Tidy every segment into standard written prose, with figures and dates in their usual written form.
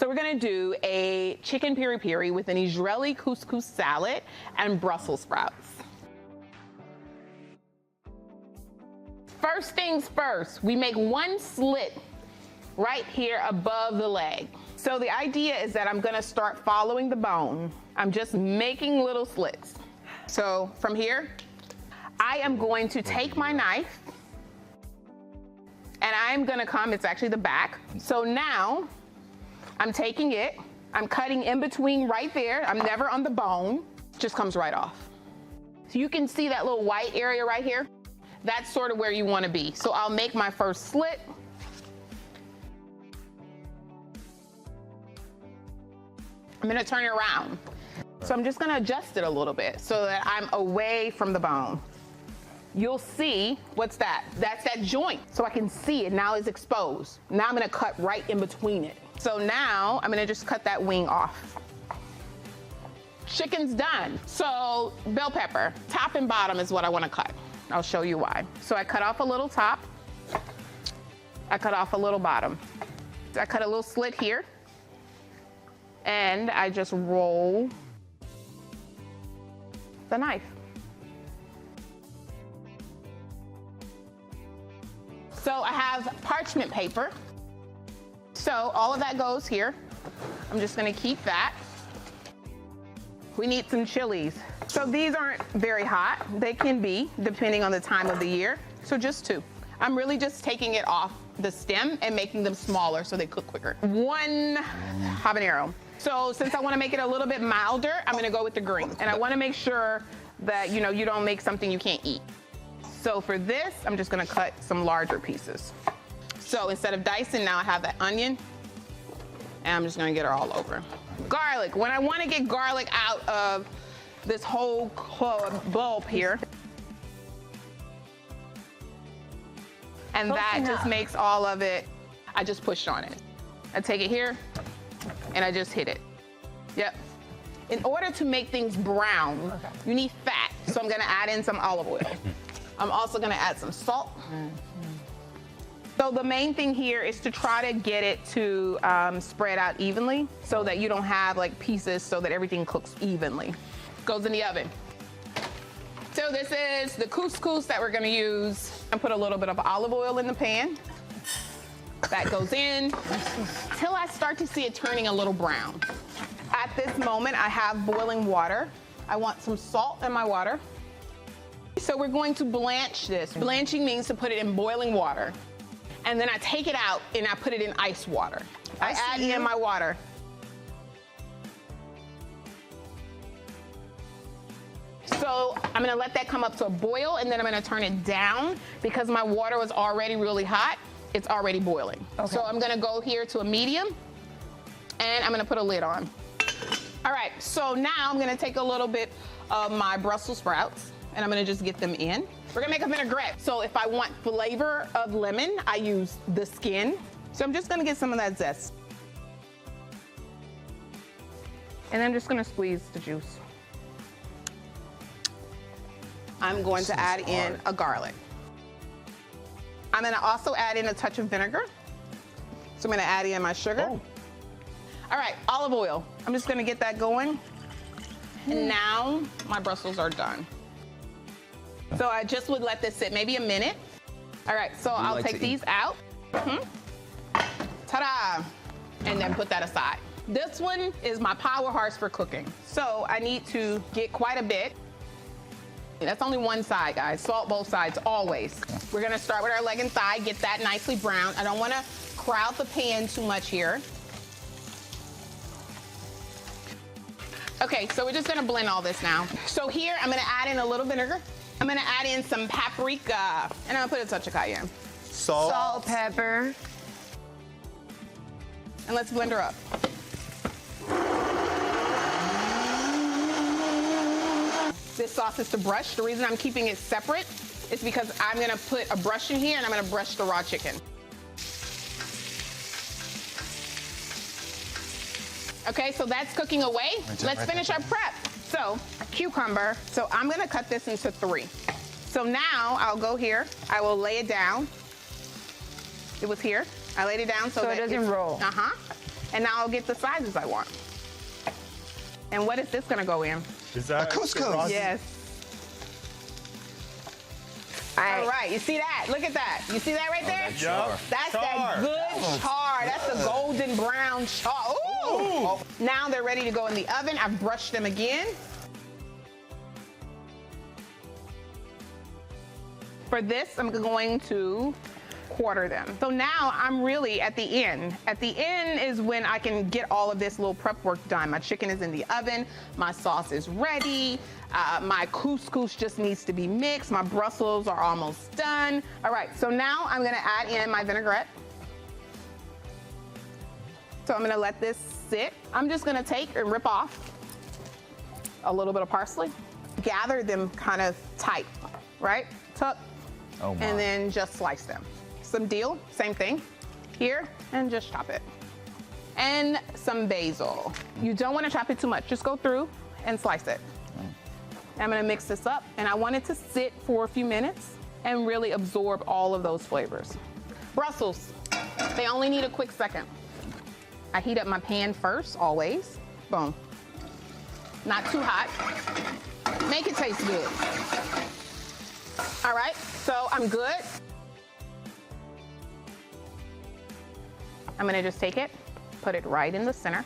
So we're gonna do a chicken peri peri with an Israeli couscous salad and Brussels sprouts. First things first, we make one slit right here above the leg. So the idea is that I'm gonna start following the bone. I'm just making little slits. So from here, I am going to take my knife and I'm gonna come, it's actually the back. So now I'm taking it, I'm cutting in between right there. I'm never on the bone, just comes right off. So you can see that little white area right here. That's sort of where you wanna be. So I'll make my first slit. I'm gonna turn it around. So I'm just gonna adjust it a little bit so that I'm away from the bone. You'll see, what's that? That's that joint. So I can see it, now it's exposed. Now I'm gonna cut right in between it. So now I'm gonna just cut that wing off. Chicken's done. So bell pepper, top and bottom is what I wanna cut. I'll show you why. So I cut off a little top. I cut off a little bottom. I cut a little slit here. And I just roll the knife. So I have parchment paper. So all of that goes here. I'm just gonna keep that. We need some chilies. So these aren't very hot. They can be, depending on the time of the year. So just 2. I'm really just taking it off the stem and making them smaller so they cook quicker. 1 habanero. So since I wanna make it a little bit milder, I'm gonna go with the green. And I wanna make sure that you don't make something you can't eat. So for this, I'm just gonna cut some larger pieces. So instead of dicing, now I have that onion, and I'm just gonna get her all over. Garlic, when I wanna get garlic out of this whole bulb here, and that just makes all of it, I just push on it. I take it here, and I just hit it. Yep. In order to make things brown, you need fat. So I'm gonna add in some olive oil. I'm also gonna add some salt. So the main thing here is to try to get it to spread out evenly so that you don't have like pieces, so that everything cooks evenly. Goes in the oven. So this is the couscous that we're gonna use. I put a little bit of olive oil in the pan. That goes in till I start to see it turning a little brown. At this moment, I have boiling water. I want some salt in my water. So we're going to blanch this. Blanching means to put it in boiling water. And then I take it out and I put it in ice water. I add in my water. So I'm gonna let that come up to a boil, and then I'm gonna turn it down because my water was already really hot. It's already boiling. Okay. So I'm gonna go here to a medium, and I'm gonna put a lid on. All right, so now I'm gonna take a little bit of my Brussels sprouts, and I'm gonna just get them in. We're gonna make a vinaigrette. So if I want flavor of lemon, I use the skin. So I'm just gonna get some of that zest. And I'm just gonna squeeze the juice. I'm going to add in a garlic. I'm gonna also add in a touch of vinegar. So I'm gonna add in my sugar. Oh. All right, olive oil. I'm just gonna get that going. And now my Brussels are done. So I just would let this sit maybe a minute. All right, so I'll take these out. Ta-da! And then put that aside. This one is my power horse for cooking. So I need to get quite a bit. That's only one side, guys. Salt both sides, always. We're gonna start with our leg and thigh, get that nicely brown. I don't wanna crowd the pan too much here. Okay, so we're just gonna blend all this now. So here, I'm gonna add in a little vinegar. I'm gonna add in some paprika, and I'm gonna put a touch of cayenne. Salt, pepper. And let's blend her up. This sauce is to brush. The reason I'm keeping it separate is because I'm gonna put a brush in here and I'm gonna brush the raw chicken. Okay, so that's cooking away. Let's finish our prep. So, cucumber. So I'm gonna cut this into 3. So now I'll go here. I will lay it down. It was here. I laid it down so that it doesn't roll. And now I'll get the sizes I want. And what is this gonna go in? Is that couscous? Yes. All right, you see that? Look at that. You see that right there? Yup. That's that good char. That's the golden brown char. Ooh. Now they're ready to go in the oven. I've brushed them again. For this, I'm going to quarter them. So now I'm really at the end. At the end is when I can get all of this little prep work done. My chicken is in the oven. My sauce is ready. My couscous just needs to be mixed. My Brussels are almost done. All right, so now I'm gonna add in my vinaigrette. So I'm gonna let this sit. I'm just gonna take and rip off a little bit of parsley. Gather them kind of tight, right? Tuck, and then just slice them. Some dill, same thing, here, and just chop it. And some basil. You don't wanna chop it too much. Just go through and slice it. I'm gonna mix this up, and I want it to sit for a few minutes and really absorb all of those flavors. Brussels, they only need a quick second. I heat up my pan first, always. Boom. Not too hot. Make it taste good. All right, so I'm good. I'm gonna just take it, put it right in the center.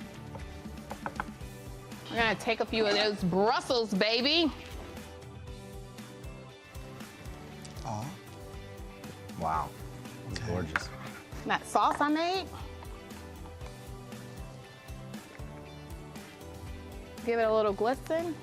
We're gonna take a few of those Brussels, baby. Oh. Wow, that's gorgeous. That sauce I made. Give it a little glitz in.